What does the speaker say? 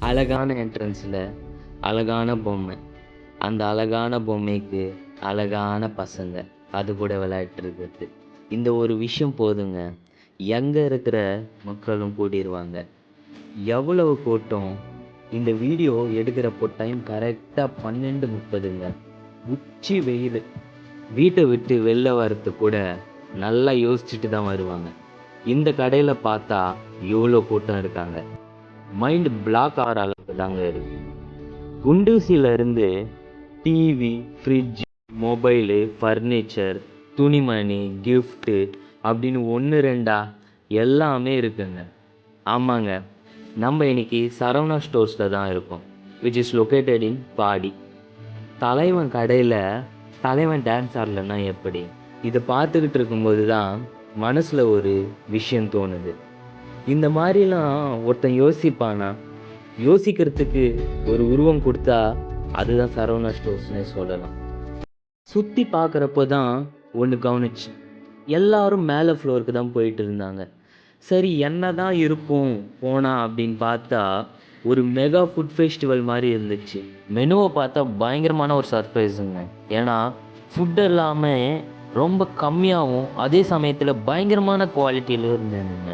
அழகான என்ட்ரன்ஸில் அழகான பொம்மை, அந்த அழகான பொம்மைக்கு அழகான பசங்க அது கூட விளையாட்டுருக்கிறது. இந்த ஒரு விஷயம் போதுங்க, எங்கே இருக்கிற மக்களும் கூடிருவாங்க. எவ்வளவு கூட்டம்! இந்த வீடியோ எடுக்கிறப்போ டைம் கரெக்டாக 12:30ங்க. உச்சி வெயில். வீட்டை விட்டு வெளில வர்றது கூட நல்லா யோசிச்சுட்டு தான் வருவாங்க. இந்த கடையில் பார்த்தா இவ்வளோ கூட்டம் இருக்காங்க. மைண்ட் பிளாக் ஆகிற அளவுக்கு தாங்க இருக்கு. குண்டூசியிலேருந்து டிவி, ஃப்ரிட்ஜ், மொபைலு, ஃபர்னிச்சர், துணிமணி, கிஃப்ட்டு அப்படின்னு ஒன்று ரெண்டா எல்லாமே இருக்குங்க. ஆமாங்க, நம்ம இன்னைக்கு சரவணா ஸ்டோர்ஸில் தான் இருக்கோம், விச் இஸ் லொக்கேட்டட் இன் பாடி. தலைவன் கடையில் தலைவன் டான்ஸ் ஆடலைன்னா எப்படி? இதை பார்த்துக்கிட்டு இருக்கும்போது தான் மனசில் ஒரு விஷயம் தோணுது. இந்த மாதிரிலாம் ஒருத்தன் யோசிப்பானா? யோசிக்கிறதுக்கு ஒரு உருவம் கொடுத்தா அதுதான் சரவணா ஸ்டோர்ஸ்னே சொல்லலாம். சுற்றி பார்க்குறப்போ தான் ஒன்று கவனிச்சு, எல்லாரும் மேலே ஃப்ளோருக்கு தான் போயிட்டு இருந்தாங்க. சரி, என்ன தான் இருக்கும் போனால் அப்படின்னு பார்த்தா ஒரு மெகா ஃபுட் ஃபெஸ்டிவல் மாதிரி இருந்துச்சு. மெனுவை பார்த்தா பயங்கரமான ஒரு சர்ப்ரைஸுங்க. ஏன்னா ஃபுட் எல்லாமே ரொம்ப கம்மியாகவும் அதே சமயத்தில் பயங்கரமான குவாலிட்டியில் இருந்ததுங்க.